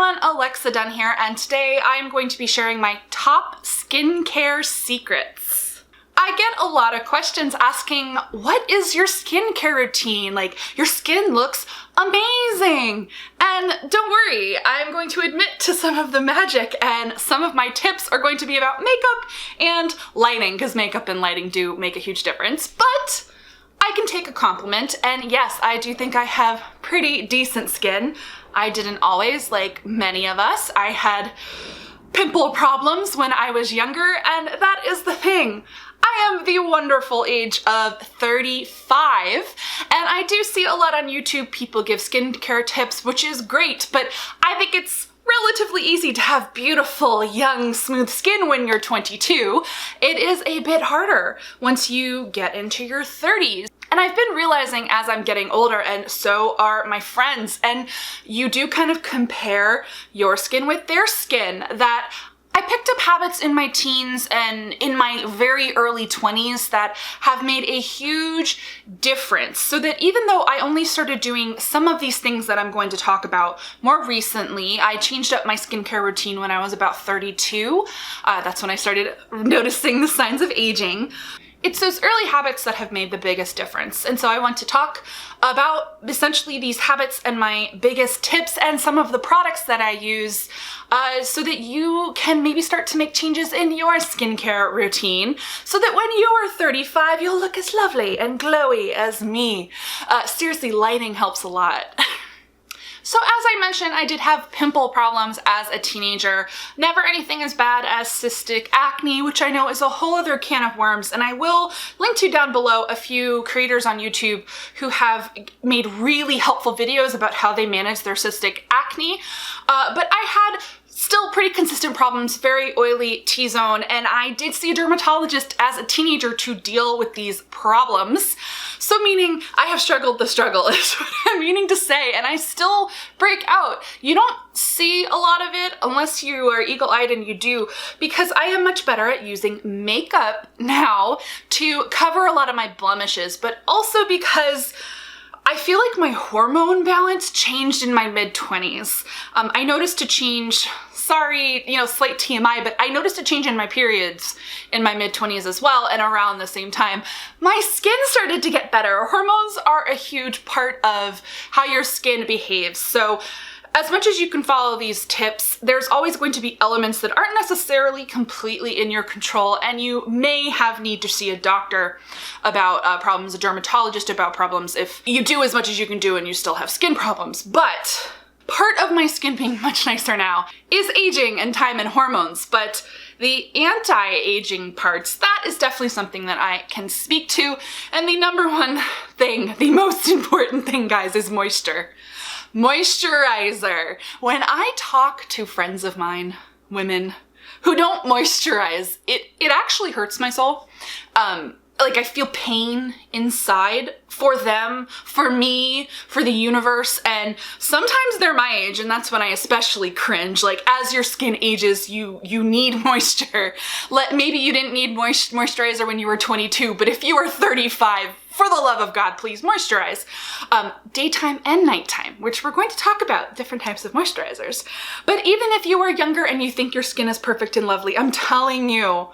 everyone, Alexa Donne here, and today I'm going to be sharing my top skincare secrets. I get a lot of questions asking, what is your skincare routine? Like, your skin looks amazing! And don't worry, I'm going to admit to some of the magic, and some of my tips are going to be about makeup and lighting, because makeup and lighting do make a huge difference, but I can take a compliment, and yes, I do think I have pretty decent skin. I didn't always, like many of us. I had pimple problems when I was younger, and that is the thing. I am the wonderful age of 35, and I do see a lot on YouTube people give skincare tips, which is great, but I think it's relatively easy to have beautiful, young, smooth skin when you're 22. It is a bit harder once you get into your 30s. And I've been realizing as I'm getting older, and so are my friends, and you do kind of compare your skin with their skin, that I picked up habits in my teens and in my very early 20s that have made a huge difference. So that even though I only started doing some of these things that I'm going to talk about more recently, I changed up my skincare routine when I was about 32. That's when I started noticing the signs of aging. It's those early habits that have made the biggest difference. And so I want to talk about essentially these habits and my biggest tips and some of the products that I use so that you can maybe start to make changes in your skincare routine so that when you are 35, you'll look as lovely and glowy as me. Seriously, lighting helps a lot. So as I mentioned, I did have pimple problems as a teenager. Never anything as bad as cystic acne, which I know is a whole other can of worms, and I will link to down below a few creators on YouTube who have made really helpful videos about how they manage their cystic acne. But I had still pretty consistent problems, very oily T-zone, and I did see a dermatologist as a teenager to deal with these problems. So meaning I have struggled the struggle is what I'm meaning to say, and I still break out. You don't see a lot of it unless you are eagle-eyed, and you do, because I am much better at using makeup now to cover a lot of my blemishes, but also because I feel like my hormone balance changed in my mid-20s. I noticed a change, sorry, slight TMI, but I noticed a change in my periods in my mid-20s as well, and around the same time, my skin started to get better. Hormones are a huge part of how your skin behaves, so as much as you can follow these tips, there's always going to be elements that aren't necessarily completely in your control, and you may need to see a doctor about problems, a dermatologist about problems, if you do as much as you can do and you still have skin problems. But part of my skin being much nicer now is aging and time and hormones, but the anti-aging parts, that is definitely something that I can speak to. And the number one thing, the most important thing, guys, is moisture. Moisturizer. When I talk to friends of mine, women, who don't moisturize, it actually hurts my soul. Like, I feel pain inside for them, for me, for the universe, and sometimes they're my age, and that's when I especially cringe. Like, as your skin ages, you need moisture. Maybe you didn't need moisturizer when you were 22, but if you were 35, for the love of God, please moisturize. Daytime and nighttime, which we're going to talk about, different types of moisturizers. But even if you are younger and you think your skin is perfect and lovely, I'm telling you,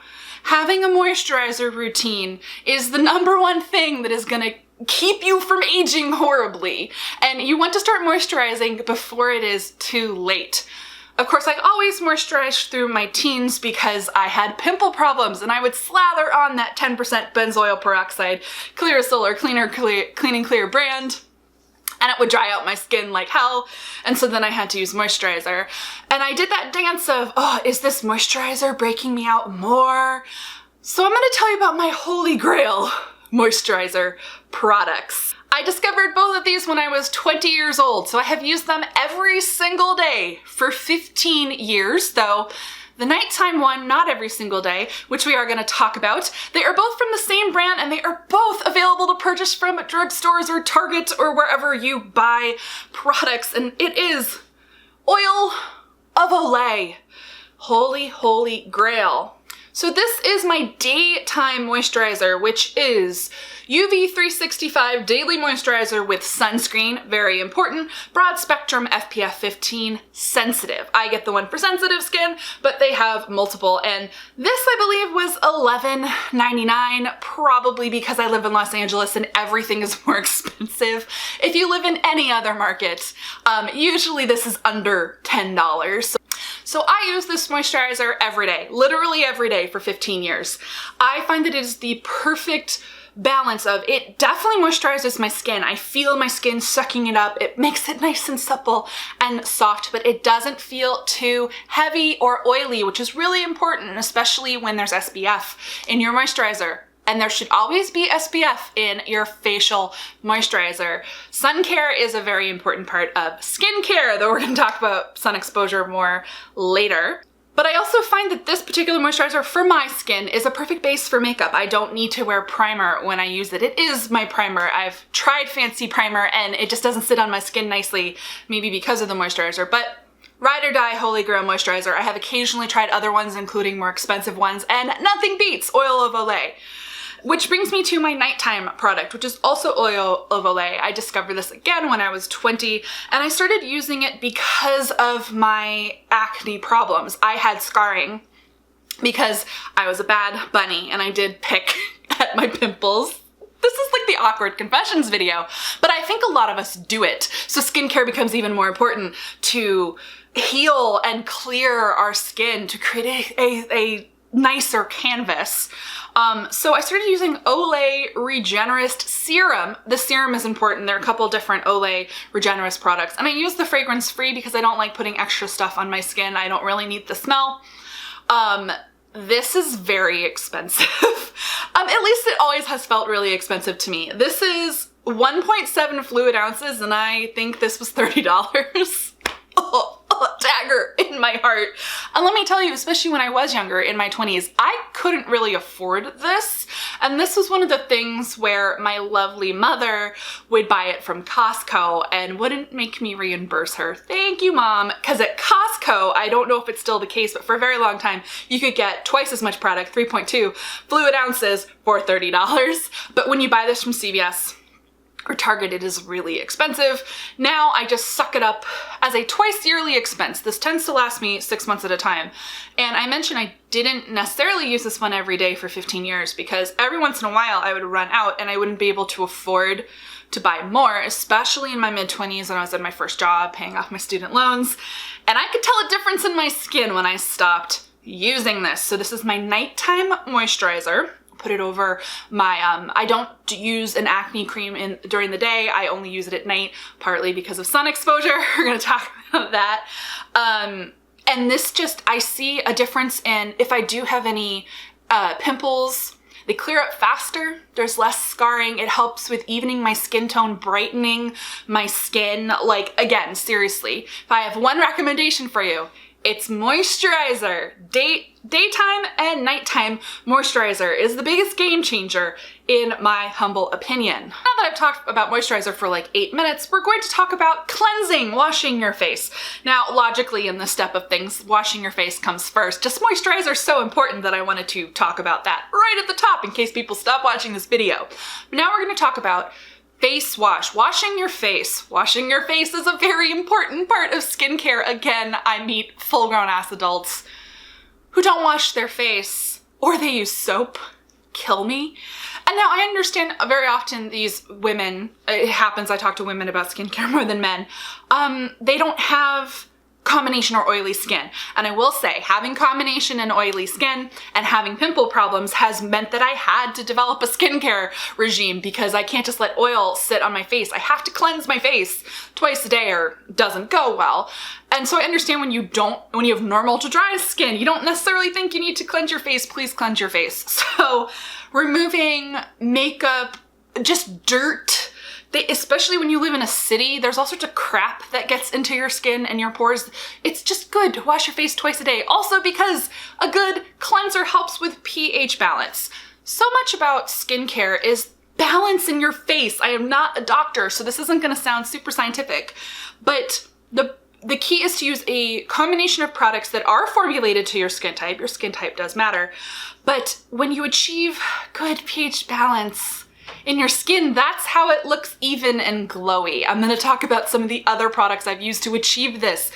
having a moisturizer routine is the number one thing that is gonna keep you from aging horribly. And you want to start moisturizing before it is too late. Of course, I always moisturized through my teens because I had pimple problems, and I would slather on that 10% benzoyl peroxide Clearasil or Clean & Clear brand, and it would dry out my skin like hell, and so then I had to use moisturizer. And I did that dance of, oh, is this moisturizer breaking me out more? So I'm gonna tell you about my holy grail moisturizer products. I discovered both of these when I was 20 years old, so I have used them every single day for 15 years, though the nighttime one, not every single day, which we are going to talk about. They are both from the same brand, and they are both available to purchase from drugstores or Target or wherever you buy products, and it is Oil of Olay. Holy, holy grail. So this is my daytime moisturizer, which is UV 365 Daily Moisturizer with Sunscreen, very important, broad spectrum SPF 15, sensitive. I get the one for sensitive skin, but they have multiple, and this I believe was $11.99, probably because I live in Los Angeles and everything is more expensive. If you live in any other market, usually this is under $10. So I use this moisturizer every day, literally every day for 15 years. I find that it is the perfect balance of, it definitely moisturizes my skin. I feel my skin sucking it up. It makes it nice and supple and soft, but it doesn't feel too heavy or oily, which is really important, especially when there's SPF in your moisturizer. And there should always be SPF in your facial moisturizer. Sun care is a very important part of skincare, though we're gonna talk about sun exposure more later. But I also find that this particular moisturizer for my skin is a perfect base for makeup. I don't need to wear primer when I use it. It is my primer. I've tried fancy primer and it just doesn't sit on my skin nicely, maybe because of the moisturizer, but ride or die holy grail moisturizer. I have occasionally tried other ones, including more expensive ones, and nothing beats oil of Olay. Which brings me to my nighttime product, which is also oil of Olay. I discovered this again when I was 20, and I started using it because of my acne problems. I had scarring because I was a bad bunny and I did pick at my pimples. This is like the awkward confessions video, but I think a lot of us do it. So skincare becomes even more important to heal and clear our skin, to create a nicer canvas. So I started using Olay Regenerist Serum. The serum is important. There are a couple different Olay Regenerist products, and I use the fragrance free because I don't like putting extra stuff on my skin. I don't really need the smell. This is very expensive. At least it always has felt really expensive to me. This is 1.7 fluid ounces, and I think this was $30. Dagger in my heart. And let me tell you, especially when I was younger, in my 20s, I couldn't really afford this. And this was one of the things where my lovely mother would buy it from Costco and wouldn't make me reimburse her. Thank you, Mom. Because at Costco, I don't know if it's still the case, but for a very long time, you could get twice as much product, 3.2 fluid ounces for $30. But when you buy this from CVS or Target, it is really expensive. Now I just suck it up as a twice yearly expense. This tends to last me 6 months at a time. And I mentioned I didn't necessarily use this one every day for 15 years because every once in a while I would run out and I wouldn't be able to afford to buy more, especially in my mid-20s when I was at my first job paying off my student loans. And I could tell a difference in my skin when I stopped using this. So this is my nighttime moisturizer. Put it over my, I don't use an acne cream during the day. I only use it at night, partly because of sun exposure. We're gonna talk about that. And this just, I see a difference in if I do have any pimples, they clear up faster. There's less scarring. It helps with evening my skin tone, brightening my skin. Like, again, seriously, if I have one recommendation for you, it's moisturizer. Daytime and nighttime moisturizer is the biggest game changer in my humble opinion. Now that I've talked about moisturizer for like 8 minutes, we're going to talk about cleansing, washing your face. Now, logically in this step of things, washing your face comes first. Just moisturizer is so important that I wanted to talk about that right at the top in case people stop watching this video. But now we're going to talk about face wash, washing your face. Washing your face is a very important part of skincare. Again, I meet full-grown ass adults who don't wash their face or they use soap. Kill me. And now I understand very often these women, it happens I talk to women about skincare more than men, they don't have combination or oily skin. And I will say, having combination and oily skin and having pimple problems has meant that I had to develop a skincare regime because I can't just let oil sit on my face. I have to cleanse my face twice a day or it doesn't go well. And so I understand when you have normal to dry skin, you don't necessarily think you need to cleanse your face, please cleanse your face. So removing makeup, just dirt, especially when you live in a city, there's all sorts of crap that gets into your skin and your pores. It's just good to wash your face twice a day. Also because a good cleanser helps with pH balance. So much about skincare is balance in your face. I am not a doctor, so this isn't gonna sound super scientific, but the key is to use a combination of products that are formulated to your skin type does matter, but when you achieve good pH balance in your skin, that's how it looks even and glowy. I'm gonna talk about some of the other products I've used to achieve this,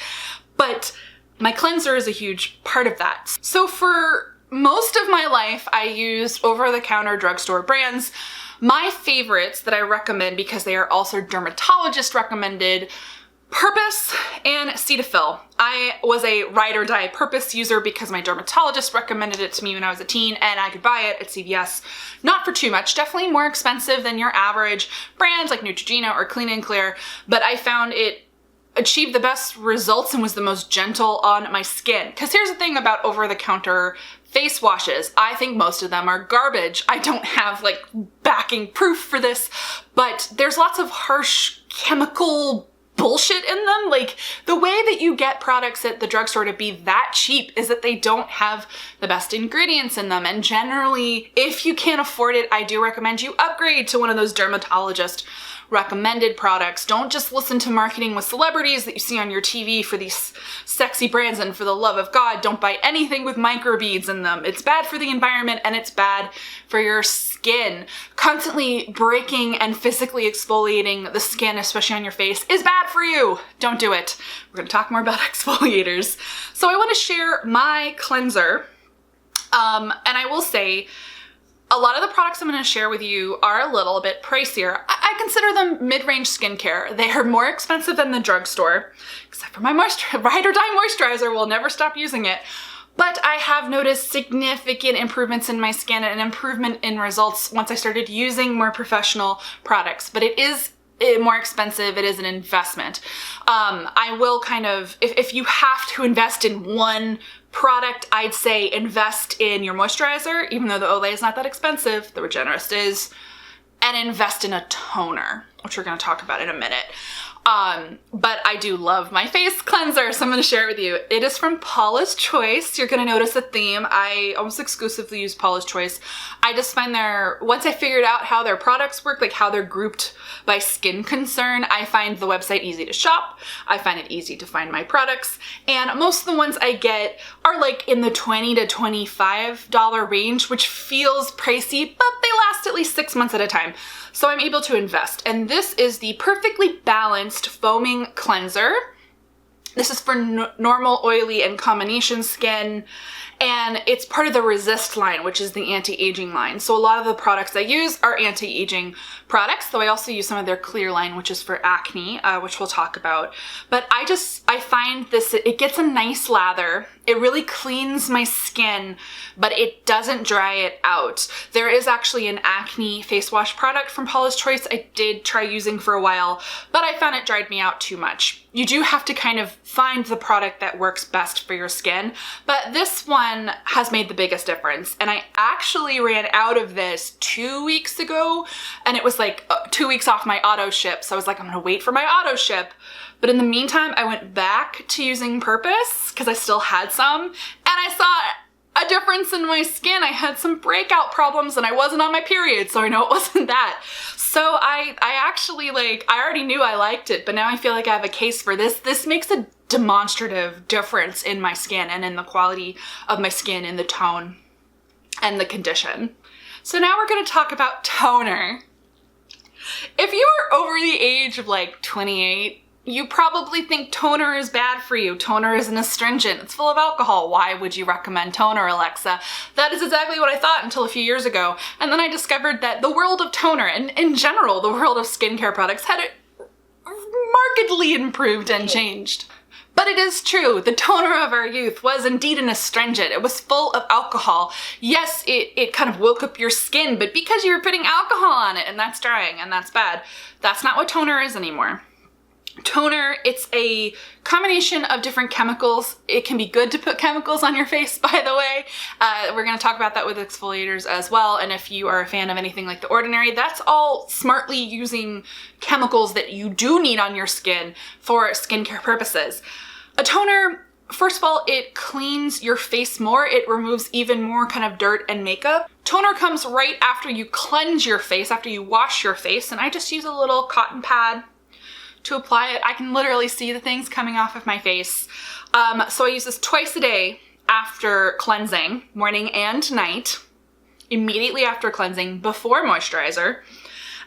but my cleanser is a huge part of that. So for most of my life, I used over-the-counter drugstore brands. My favorites that I recommend, because they are also dermatologist recommended, Purpose and Cetaphil. I was a ride or die Purpose user because my dermatologist recommended it to me when I was a teen, and I could buy it at CVS. Not for too much, definitely more expensive than your average brands like Neutrogena or Clean and Clear, but I found it achieved the best results and was the most gentle on my skin. Because here's the thing about over-the-counter face washes. I think most of them are garbage. I don't have like backing proof for this, but there's lots of harsh chemical bullshit in them. Like, the way that you get products at the drugstore to be that cheap is that they don't have the best ingredients in them. And generally, if you can't afford it, I do recommend you upgrade to one of those dermatologist recommended products. Don't just listen to marketing with celebrities that you see on your TV for these sexy brands, and for the love of God, don't buy anything with microbeads in them. It's bad for the environment and it's bad for your skin. Constantly breaking and physically exfoliating the skin, especially on your face, is bad for you. Don't do it. We're gonna talk more about exfoliators. So I wanna share my cleanser, and I will say, a lot of the products I'm going to share with you are a little bit pricier. I consider them mid-range skincare. They are more expensive than the drugstore, except for my ride or die moisturizer. We'll never stop using it. But I have noticed significant improvements in my skin and an improvement in results once I started using more professional products. But it is more expensive. It is an investment. I will kind of, if you have to invest in one product, I'd say invest in your moisturizer, even though the Olay is not that expensive, the Regenerist is, and invest in a toner, which we're going to talk about in a minute. But I do love my face cleanser, so I'm going to share it with you. It is from Paula's Choice. You're going to notice a theme. I almost exclusively use Paula's Choice. I just find once I figured out how their products work, like how they're grouped by skin concern, I find the website easy to shop. I find it easy to find my products. And most of the ones I get are like in the $20 to $25 range, which feels pricey, but they last at least 6 months at a time. So I'm able to invest. And this is the Perfectly Balanced Foaming Cleanser. This is for normal, oily, and combination skin. And it's part of the Resist line, which is the anti-aging line. So a lot of the products I use are anti-aging products, though I also use some of their clear line, which is for acne, which we'll talk about. But I find this, it gets a nice lather. It really cleans my skin, but it doesn't dry it out. There is actually an acne face wash product from Paula's Choice I did try using for a while, but I found it dried me out too much. You do have to kind of find the product that works best for your skin, but this one has made the biggest difference. And I actually ran out of this 2 weeks ago, and it was like 2 weeks off my auto ship. So I was like, I'm gonna wait for my auto ship. But in the meantime, I went back to using Purpose because I still had some, and I saw a difference in my skin. I had some breakout problems and I wasn't on my period, so I know it wasn't that. So I actually, like, I already knew I liked it, but now I feel like I have a case for this. This makes a demonstrative difference in my skin and in the quality of my skin, in the tone and the condition. So now we're gonna talk about toner. If you are over the age of like 28, you probably think toner is bad for you. Toner is an astringent. It's full of alcohol. Why would you recommend toner, Alexa? That is exactly what I thought until a few years ago. And then I discovered that the world of toner, and in general, the world of skincare products, had markedly improved and changed. But it is true, the toner of our youth was indeed an astringent. It was full of alcohol. Yes, it kind of woke up your skin, but because you were putting alcohol on it, and that's drying, and that's bad. That's not what toner is anymore. Toner, it's a combination of different chemicals. It can be good to put chemicals on your face, by the way. We're going to talk about that with exfoliators as well. And if you are a fan of anything like The Ordinary, that's all smartly using chemicals that you do need on your skin for skincare purposes. A toner, first of all, it cleans your face more. It removes even more kind of dirt and makeup. Toner comes right after you cleanse your face, after you wash your face. And I just use a little cotton pad to apply it. I can literally see the things coming off of my face. So I use this twice a day after cleansing, morning and night, immediately after cleansing, before moisturizer.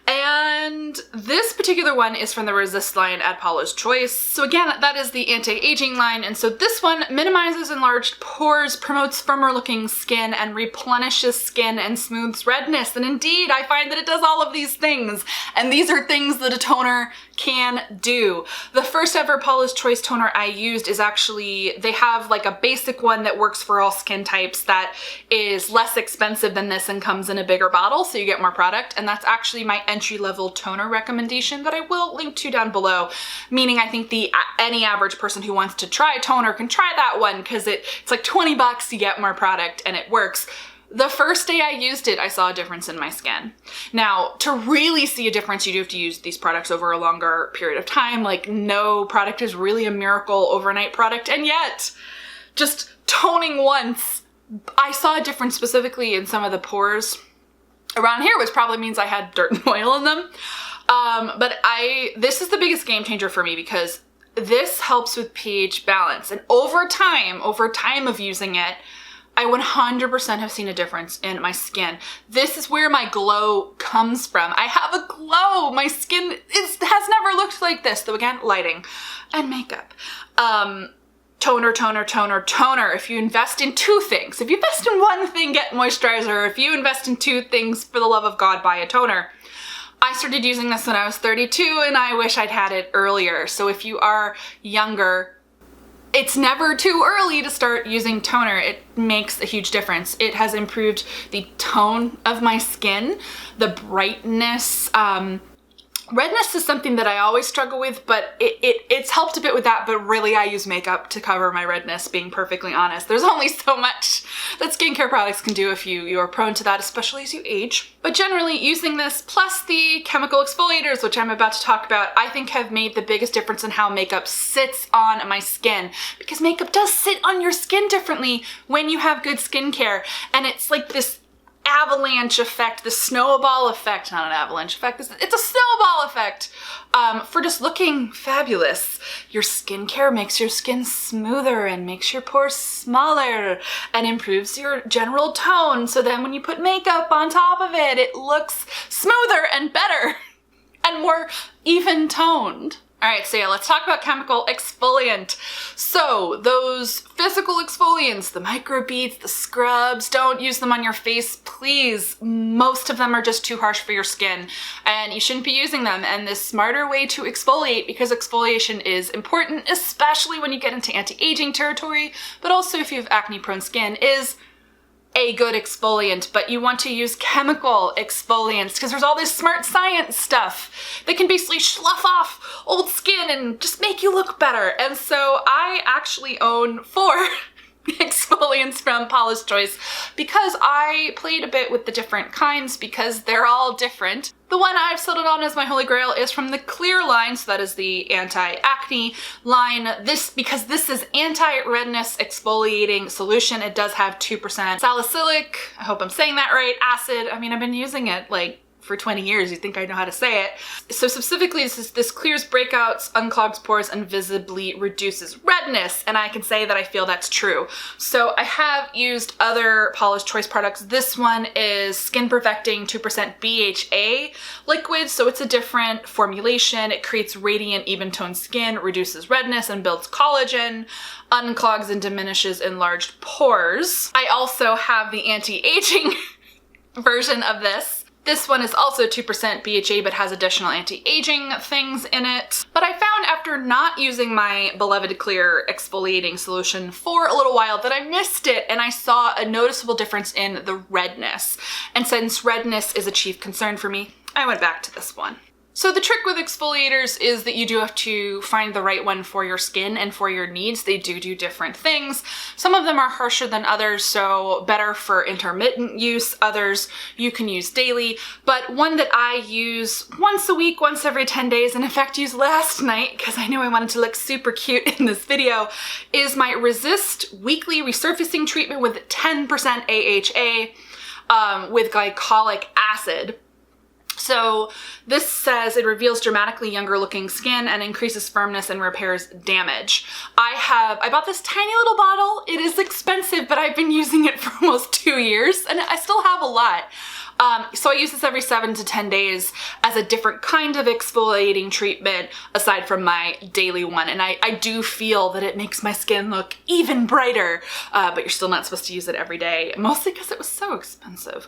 And this particular one is from the Resist line at Paula's Choice. So again, that is the anti-aging line. And so this one minimizes enlarged pores, promotes firmer looking skin, and replenishes skin and smooths redness. And indeed, I find that it does all of these things. And these are things that a toner can do. The first ever Paula's Choice toner I used is actually, they have like a basic one that works for all skin types that is less expensive than this and comes in a bigger bottle, so you get more product. And that's actually my entry-level toner recommendation that I will link to down below, meaning I think any average person who wants to try a toner can try that one because it's like 20 bucks, you get more product and it works. The first day I used it, I saw a difference in my skin. Now, to really see a difference, you do have to use these products over a longer period of time. Like, no product is really a miracle overnight product, and yet, just toning once, I saw a difference specifically in some of the pores around here, which probably means I had dirt and oil in them. But this is the biggest game changer for me because this helps with pH balance. And over time of using it, I 100% have seen a difference in my skin. This is where my glow comes from. I have a glow. My skin has never looked like this. Though again, lighting and makeup. Toner, toner, toner, toner. If you invest in two things, if you invest in one thing, get moisturizer. If you invest in two things, for the love of God, buy a toner. I started using this when I was 32 and I wish I'd had it earlier. So if you are younger, it's never too early to start using toner. It makes a huge difference. It has improved the tone of my skin, the brightness. Redness is something that I always struggle with, but it's helped a bit with that, but really I use makeup to cover my redness, being perfectly honest. There's only so much that skincare products can do if you are prone to that, especially as you age. But generally, using this plus the chemical exfoliators, which I'm about to talk about, I think have made the biggest difference in how makeup sits on my skin, because makeup does sit on your skin differently when you have good skincare, and it's like this avalanche effect, the snowball effect, not an avalanche effect, it's a snowball effect for just looking fabulous. Your skincare makes your skin smoother and makes your pores smaller and improves your general tone, so then when you put makeup on top of it, it looks smoother and better and more even toned. All right, so yeah, let's talk about chemical exfoliant. So those physical exfoliants, the microbeads, the scrubs, don't use them on your face, please. Most of them are just too harsh for your skin and you shouldn't be using them. And this smarter way to exfoliate, because exfoliation is important, especially when you get into anti-aging territory, but also if you have acne-prone skin, is a good exfoliant. But you want to use chemical exfoliants because there's all this smart science stuff that can basically slough off old skin and just make you look better. And so I actually own 4 exfoliants from Paula's Choice because I played a bit with the different kinds because they're all different. The one I've settled on as my holy grail is from the Clear line, so that is the anti-acne line. Because this is anti-redness exfoliating solution. It does have 2% salicylic, I hope I'm saying that right, acid. I mean, I've been using it like for 20 years, you'd think I know how to say it. So specifically, this clears breakouts, unclogs pores, and visibly reduces redness, and I can say that I feel that's true. So I have used other Paula's Choice products. This one is Skin Perfecting 2% BHA liquid, so it's a different formulation. It creates radiant, even-toned skin, reduces redness, and builds collagen, unclogs and diminishes enlarged pores. I also have the anti-aging version of this. This one is also 2% BHA but has additional anti-aging things in it. But I found after not using my beloved Clear exfoliating solution for a little while that I missed it, and I saw a noticeable difference in the redness. And since redness is a chief concern for me, I went back to this one. So the trick with exfoliators is that you do have to find the right one for your skin and for your needs. They do different things. Some of them are harsher than others, so better for intermittent use. Others you can use daily. But one that I use once a week, once every 10 days, and in fact used last night because I knew I wanted to look super cute in this video, is my Resist Weekly Resurfacing Treatment with 10% AHA with glycolic acid. So this says it reveals dramatically younger looking skin and increases firmness and repairs damage. I bought this tiny little bottle. It is expensive, but I've been using it for almost 2 years and I still have a lot. So I use this every 7 to 10 days as a different kind of exfoliating treatment aside from my daily one. And I do feel that it makes my skin look even brighter, but you're still not supposed to use it every day, mostly because it was so expensive.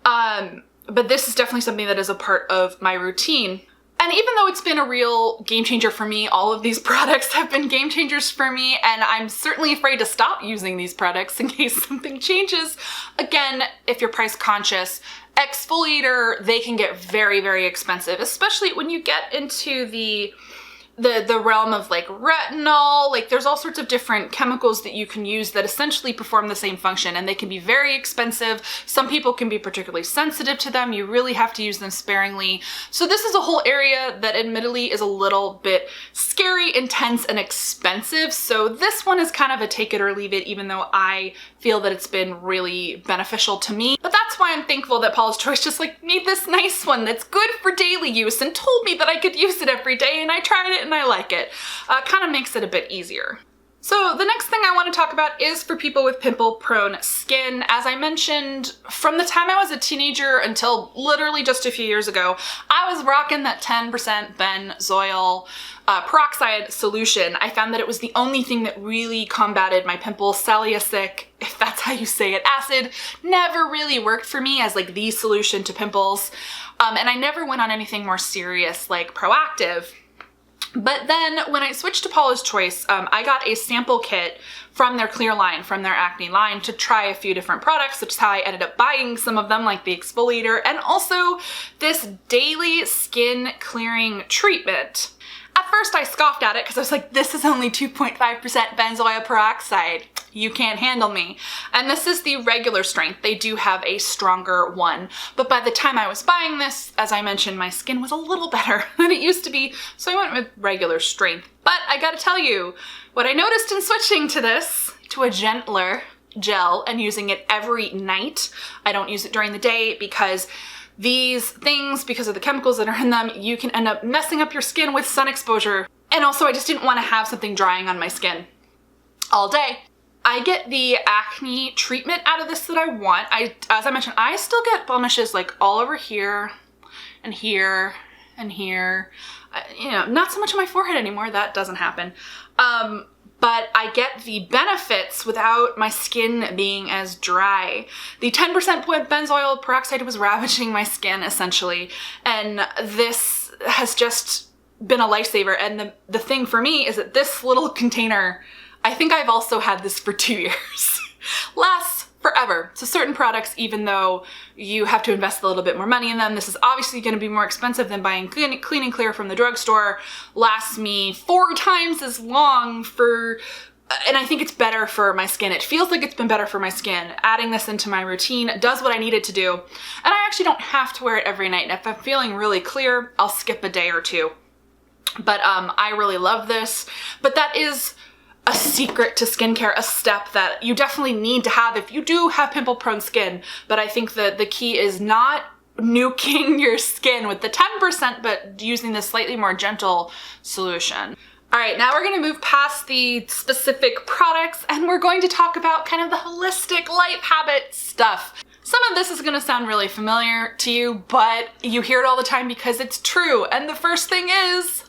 But this is definitely something that is a part of my routine. And even though it's been a real game changer for me, all of these products have been game changers for me, and I'm certainly afraid to stop using these products in case something changes. Again, if you're price conscious, exfoliator, they can get very, very expensive, especially when you get into the realm of like retinol. Like there's all sorts of different chemicals that you can use that essentially perform the same function, and they can be very expensive. Some people can be particularly sensitive to them. You really have to use them sparingly. So this is a whole area that admittedly is a little bit scary, intense, and expensive. So this one is kind of a take it or leave it, even though I feel that it's been really beneficial to me. But that's why I'm thankful that Paula's Choice just like made this nice one that's good for daily use and told me that I could use it every day, and I tried it and I like it. Kind of makes it a bit easier. So the next thing I want to talk about is for people with pimple-prone skin. As I mentioned, from the time I was a teenager until literally just a few years ago, I was rocking that 10% benzoyl peroxide solution. I found that it was the only thing that really combated my pimples. Salicylic, if that's how you say it, acid, never really worked for me as like the solution to pimples. And I never went on anything more serious like Proactive. But then when I switched to Paula's Choice, I got a sample kit from their clear line, from their acne line, to try a few different products, which is how I ended up buying some of them, like the exfoliator and also this daily skin clearing treatment. At first I scoffed at it because I was like, this is only 2.5% benzoyl peroxide. You can't handle me. And this is the regular strength. They do have a stronger one. But by the time I was buying this, as I mentioned, my skin was a little better than it used to be. So I went with regular strength. But I gotta tell you, what I noticed in switching to this, to a gentler gel and using it every night, I don't use it during the day because these things, because of the chemicals that are in them, you can end up messing up your skin with sun exposure. And also I just didn't want to have something drying on my skin all day. I get the acne treatment out of this that I want. As I mentioned, I still get blemishes like all over here and here and here. You know, not so much on my forehead anymore. That doesn't happen. But I get the benefits without my skin being as dry. The 10% benzoyl peroxide was ravaging my skin essentially, and this has just been a lifesaver. And the thing for me is that this little container, I think I've also had this for 2 years. Lasts forever. So certain products, even though you have to invest a little bit more money in them, this is obviously going to be more expensive than buying Clean and Clear from the drugstore, lasts me 4 times as long for, and I think it's better for my skin. It feels like it's been better for my skin. Adding this into my routine does what I need it to do. And I actually don't have to wear it every night. And if I'm feeling really clear, I'll skip a day or two. But I really love this. But that is a secret to skincare, a step that you definitely need to have if you do have pimple-prone skin. But I think that the key is not nuking your skin with the 10%, but using this slightly more gentle solution. All right, now we're gonna move past the specific products and we're going to talk about kind of the holistic life habit stuff. Some of this is gonna sound really familiar to you, but you hear it all the time because it's true. And the first thing is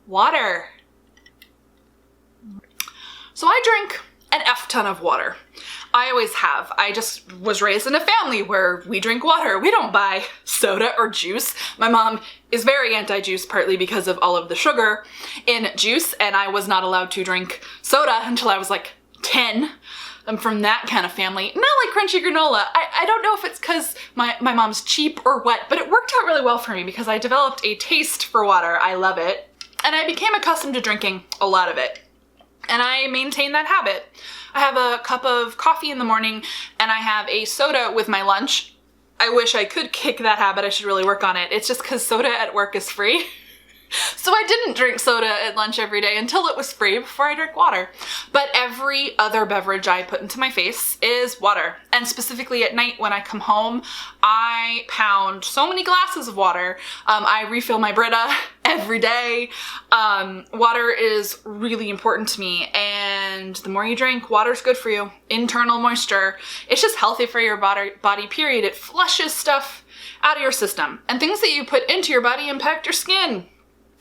water. So I drink an F ton of water. I always have. I just was raised in a family where we drink water. We don't buy soda or juice. My mom is very anti-juice, partly because of all of the sugar in juice, and I was not allowed to drink soda until I was like 10. I'm from that kind of family. Not like crunchy granola. I don't know if it's because my mom's cheap or what, but it worked out really well for me because I developed a taste for water. I love it. And I became accustomed to drinking a lot of it. And I maintain that habit. I have a cup of coffee in the morning and I have a soda with my lunch. I wish I could kick that habit. I should really work on it. It's just because soda at work is free. So I didn't drink soda at lunch every day until it was free before I drank water. But every other beverage I put into my face is water. And specifically at night when I come home, I pound so many glasses of water. I refill my Brita every day. Water is really important to me. And the more you drink, water's good for you. Internal moisture. It's just healthy for your body, period. It flushes stuff out of your system. And things that you put into your body impact your skin.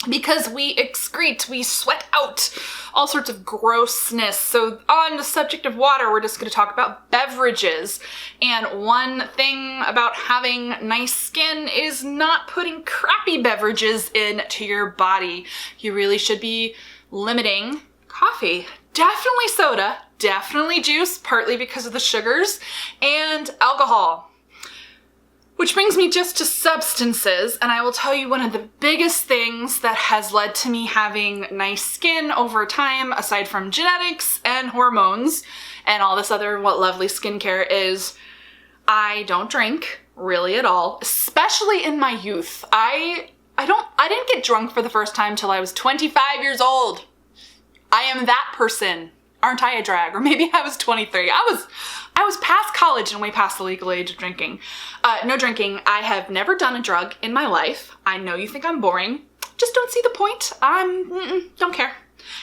Because we excrete, we sweat out all sorts of grossness. So on the subject of water, we're just going to talk about beverages. And one thing about having nice skin is not putting crappy beverages into your body. You really should be limiting coffee. Definitely soda, definitely juice, partly because of the sugars, and alcohol. Which brings me just to substances, and I will tell you one of the biggest things that has led to me having nice skin over time, aside from genetics and hormones and all this other lovely skincare, is I don't drink really at all, especially in my youth. I didn't get drunk for the first time till I was 25 years old. I am that person. Aren't I a drag? Or maybe I was 23. I was past college and way past the legal age of drinking. No drinking. I have never done a drug in my life. I know you think I'm boring. Just don't see the point. Don't care.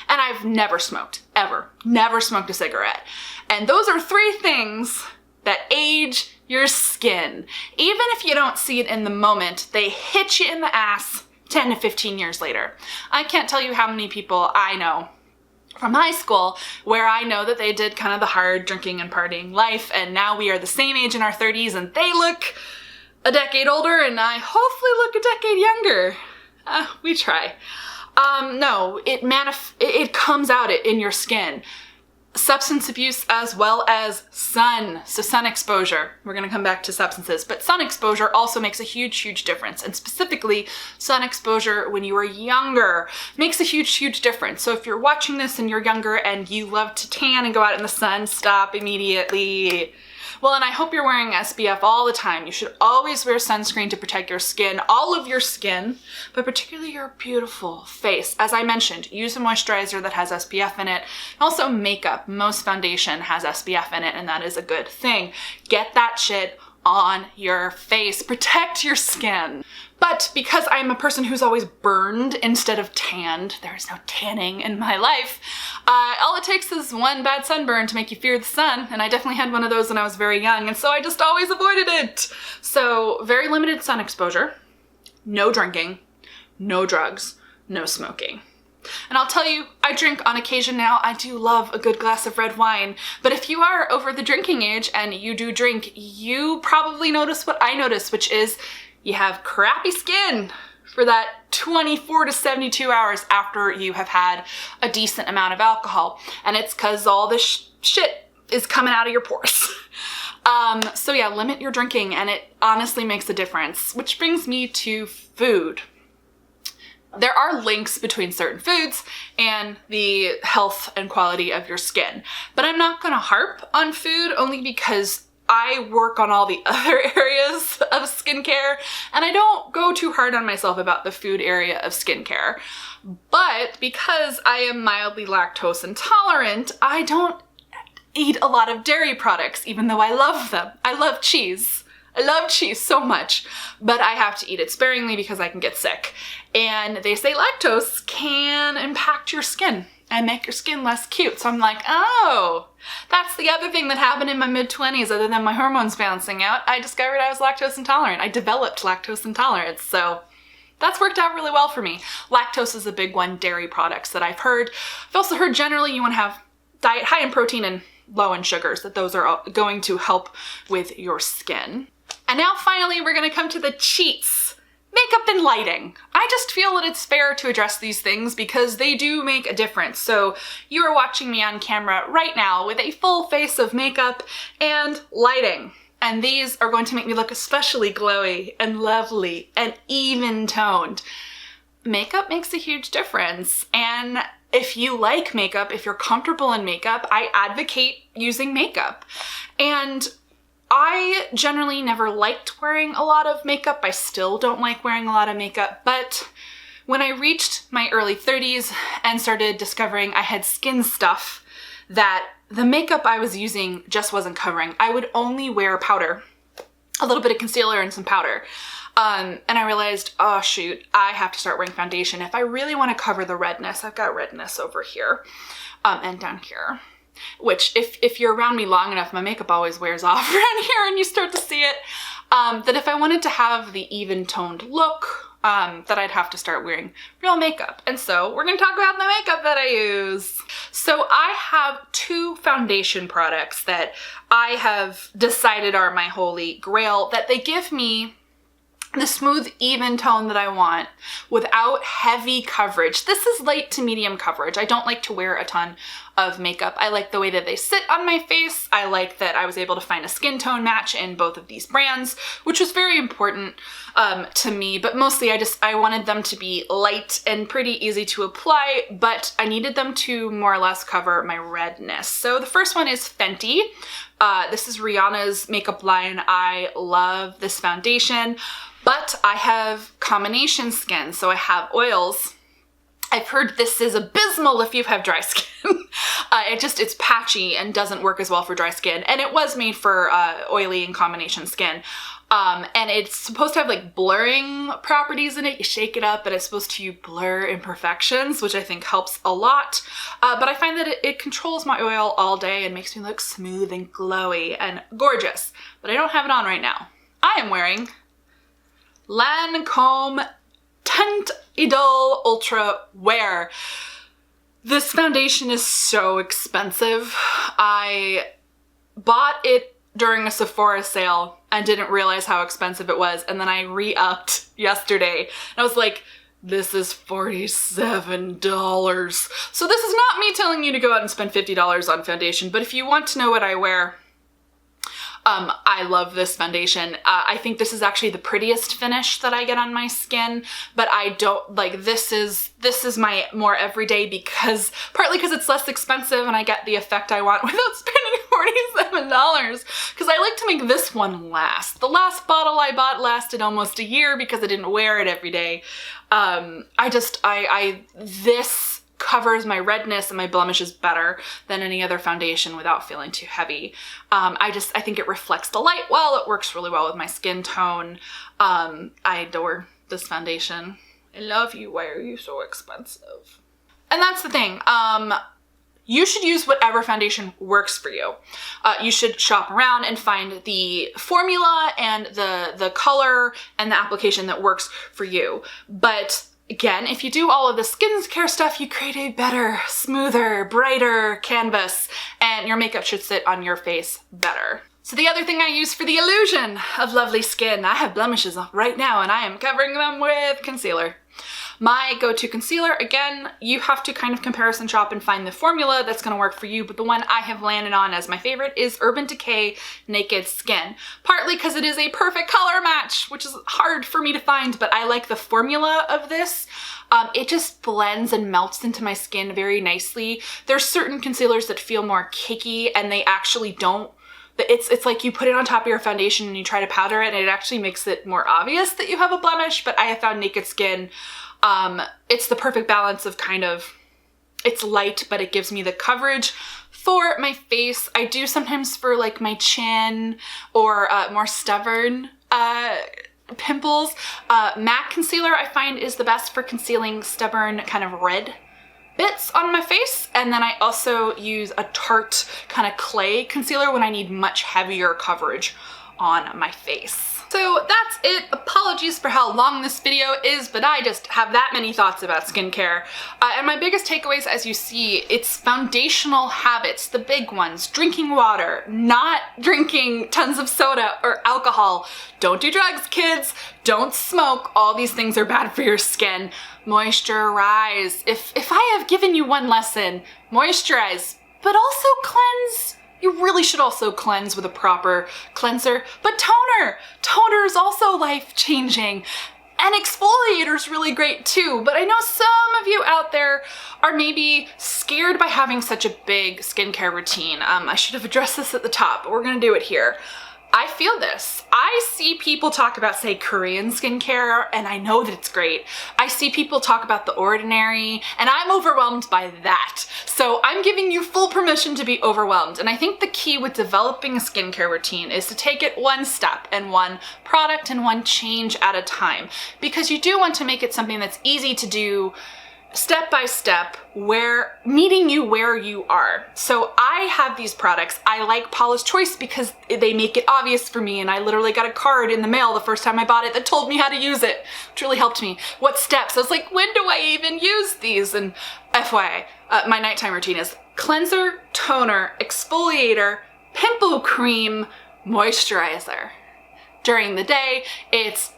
And I've never smoked, ever. Never smoked a cigarette. And those are 3 things that age your skin. Even if you don't see it in the moment, they hit you in the ass 10 to 15 years later. I can't tell you how many people I know from high school where I know that they did kind of the hard drinking and partying life, and now we are the same age in our 30s and they look a decade older and I hopefully look a decade younger. We try. No, it comes out in your skin. Substance abuse as well as sun. So sun exposure. We're going to come back to substances, but sun exposure also makes a huge, huge difference. And specifically sun exposure when you are younger makes a huge, huge difference. So if you're watching this and you're younger and you love to tan and go out in the sun, stop immediately. Well, and I hope you're wearing SPF all the time. You should always wear sunscreen to protect your skin, all of your skin, but particularly your beautiful face. As I mentioned, use a moisturizer that has SPF in it. Also makeup. Most foundation has SPF in it, and that is a good thing. Get that shit on your face. Protect your skin. But because I'm a person who's always burned instead of tanned, there is no tanning in my life, all it takes is one bad sunburn to make you fear the sun, and I definitely had one of those when I was very young, and so I just always avoided it. So very limited sun exposure, no drinking, no drugs, no smoking. And I'll tell you, I drink on occasion now. I do love a good glass of red wine. But if you are over the drinking age and you do drink, you probably notice what I notice, which is you have crappy skin for that 24 to 72 hours after you have had a decent amount of alcohol. And it's because all this shit is coming out of your pores. So yeah, limit your drinking, and it honestly makes a difference. Which brings me to food. There are links between certain foods and the health and quality of your skin. But I'm not gonna harp on food only because I work on all the other areas of skincare, and I don't go too hard on myself about the food area of skincare. But because I am mildly lactose intolerant, I don't eat a lot of dairy products, even though I love them. I love cheese. I love cheese so much, but I have to eat it sparingly because I can get sick. And they say lactose can impact your skin and make your skin less cute. So I'm like, oh, that's the other thing that happened in my mid-20s other than my hormones balancing out. I discovered I was lactose intolerant. I developed lactose intolerance. So that's worked out really well for me. Lactose is a big one, dairy products that I've heard. I've also heard generally you want to have diet high in protein and low in sugars, that those are going to help with your skin. And now finally, we're gonna come to the cheats. Makeup and lighting. I just feel that it's fair to address these things because they do make a difference. So you are watching me on camera right now with a full face of makeup and lighting. And these are going to make me look especially glowy and lovely and even toned. Makeup makes a huge difference. And if you like makeup, if you're comfortable in makeup, I advocate using makeup. And I generally never liked wearing a lot of makeup. I still don't like wearing a lot of makeup, but When I reached my early 30s and started discovering I had skin stuff that the makeup I was using just wasn't covering, I would only wear powder, a little bit of concealer and some powder. And I realized, oh shoot, I have to start wearing foundation if I really want to cover the redness. I've got redness over here and down here, which if you're around me long enough, my makeup always wears off around here and you start to see it. That if I wanted to have the even toned look, that I'd have to start wearing real makeup. And so we're gonna talk about the makeup that I use. So I have 2 foundation products that I have decided are my holy grail, that they give me the smooth, even tone that I want without heavy coverage. This is light to medium coverage. I don't like to wear a ton of makeup. I like the way that they sit on my face. I like that I was able to find a skin tone match in both of these brands, which was very important to me, but mostly I wanted them to be light and pretty easy to apply, but I needed them to more or less cover my redness. So the first one is Fenty. This is Rihanna's makeup line. I love this foundation, but I have combination skin, so I have oils. I've heard this is abysmal if you have dry skin. It's patchy and doesn't work as well for dry skin, and it was made for oily and combination skin. And it's supposed to have like blurring properties in it. You shake it up and it's supposed to blur imperfections, which I think helps a lot. But I find that it controls my oil all day and makes me look smooth and glowy and gorgeous. But I don't have it on right now. I am wearing Lancome Teint Idole Ultra Wear. This foundation is so expensive. I bought it during a Sephora sale and didn't realize how expensive it was, and then I re-upped yesterday and I was like, this is $47. So this is not me telling you to go out and spend $50 on foundation, but if you want to know what I wear, I love this foundation. I think this is actually the prettiest finish that I get on my skin, but I don't like, this is my more everyday partly because it's less expensive and I get the effect I want without spending $47, because I like to make this one last. The last bottle I bought lasted almost a year because I didn't wear it every day. This covers my redness and my blemishes better than any other foundation without feeling too heavy. I think it reflects the light well. It works really well with my skin tone. I adore this foundation. I love you. Why are you so expensive? And that's the thing. You should use whatever foundation works for you. You should shop around and find the formula and the color and the application that works for you. But again, if you do all of the skincare stuff, you create a better, smoother, brighter canvas, and your makeup should sit on your face better. So the other thing I use for the illusion of lovely skin, I have blemishes right now and I am covering them with concealer. My go-to concealer, again, you have to kind of comparison shop and find the formula that's gonna work for you, but the one I have landed on as my favorite is Urban Decay Naked Skin. Partly because it is a perfect color match, which is hard for me to find, but I like the formula of this. It just blends and melts into my skin very nicely. There's certain concealers that feel more cakey and they actually don't. It's like you put it on top of your foundation and you try to powder it and it actually makes it more obvious that you have a blemish, but I have found Naked Skin, it's the perfect balance of it's light, but it gives me the coverage for my face. I do sometimes for like my chin or more stubborn pimples. MAC concealer I find is the best for concealing stubborn kind of red bits on my face, and then I also use a Tarte kind of clay concealer when I need much heavier coverage on my face. So that's it. Apologies for how long this video is, but I just have that many thoughts about skincare. And my biggest takeaways, as you see, it's foundational habits, the big ones. Drinking water, not drinking tons of soda or alcohol. Don't do drugs, kids. Don't smoke. All these things are bad for your skin. Moisturize. If I have given you one lesson, moisturize, but also cleanse. You really should also cleanse with a proper cleanser, but toner! Toner is also life-changing. And exfoliator is really great too, but I know some of you out there are maybe scared by having such a big skincare routine. I should have addressed this at the top, but we're gonna do it here. I feel this. I see people talk about, say, Korean skincare, and I know that it's great. I see people talk about The Ordinary, and I'm overwhelmed by that. So I'm giving you full permission to be overwhelmed. And I think the key with developing a skincare routine is to take it one step and one product and one change at a time, because you do want to make it something that's easy to do step by step, where meeting you where you are. So I have these products. I like Paula's Choice because they make it obvious for me, and I literally got a card in the mail the first time I bought it that told me how to use it, which really helped me. What steps? I was like, when do I even use these? And FYI, my nighttime routine is cleanser, toner, exfoliator, pimple cream, moisturizer. During the day, it's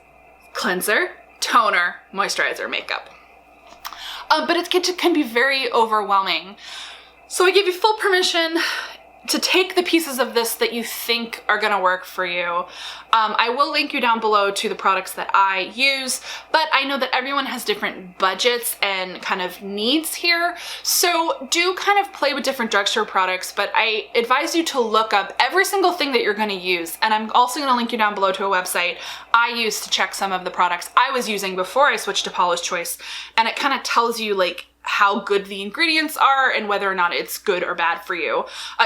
cleanser, toner, moisturizer, makeup. But it can be very overwhelming. So I give you full permission to take the pieces of this that you think are gonna work for you. I will link you down below to the products that I use, but I know that everyone has different budgets and kind of needs here. So do kind of play with different drugstore products, but I advise you to look up every single thing that you're gonna use. And I'm also gonna link you down below to a website I used to check some of the products I was using before I switched to Paula's Choice. And it kind of tells you like how good the ingredients are and whether or not it's good or bad for you.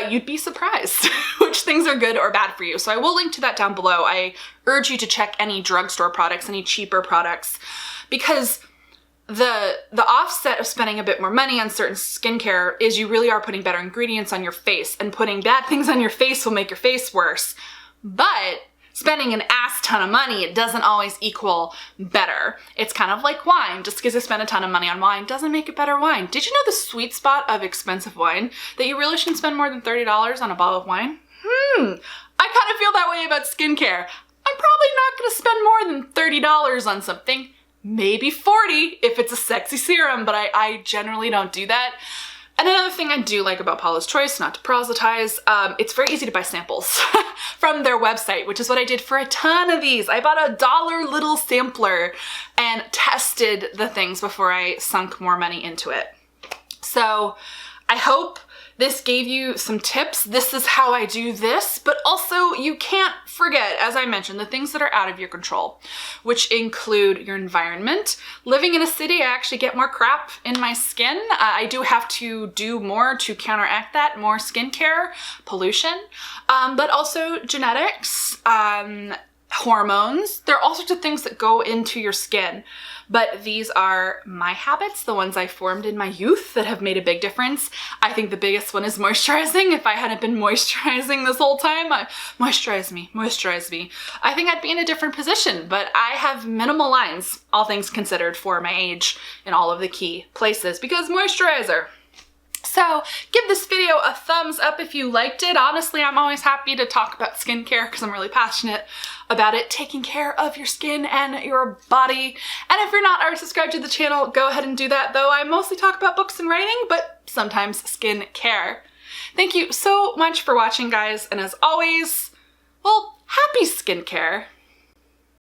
You'd be surprised which things are good or bad for you. So I will link to that down below. I urge you to check any drugstore products, any cheaper products, because the offset of spending a bit more money on certain skincare is you really are putting better ingredients on your face, and putting bad things on your face will make your face worse. But spending an ass ton of money, it doesn't always equal better. It's kind of like wine. Just because you spend a ton of money on wine doesn't make it better wine. Did you know the sweet spot of expensive wine? That you really shouldn't spend more than $30 on a bottle of wine? I kind of feel that way about skincare. I'm probably not going to spend more than $30 on something. Maybe $40 if it's a sexy serum, but I generally don't do that. And another thing I do like about Paula's Choice, not to proselytize, it's very easy to buy samples from their website, which is what I did for a ton of these. I bought a $1 little sampler and tested the things before I sunk more money into it. So I hope this gave you some tips. This is how I do this, but also you can't forget, as I mentioned, the things that are out of your control, which include your environment. Living in a city, I actually get more crap in my skin. I do have to do more to counteract that, more skincare, pollution, but also genetics, hormones. There are all sorts of things that go into your skin, but these are my habits, the ones I formed in my youth that have made a big difference. I think the biggest one is moisturizing. If I hadn't been moisturizing this whole time, moisturize me. I think I'd be in a different position, but I have minimal lines, all things considered, for my age in all of the key places because moisturizer. So give this video a thumbs up if you liked it. Honestly, I'm always happy to talk about skincare because I'm really passionate about it, taking care of your skin and your body. And if you're not already subscribed to the channel, go ahead and do that, though I mostly talk about books and writing, but sometimes skincare. Thank you so much for watching, guys, and as always, well, happy skincare.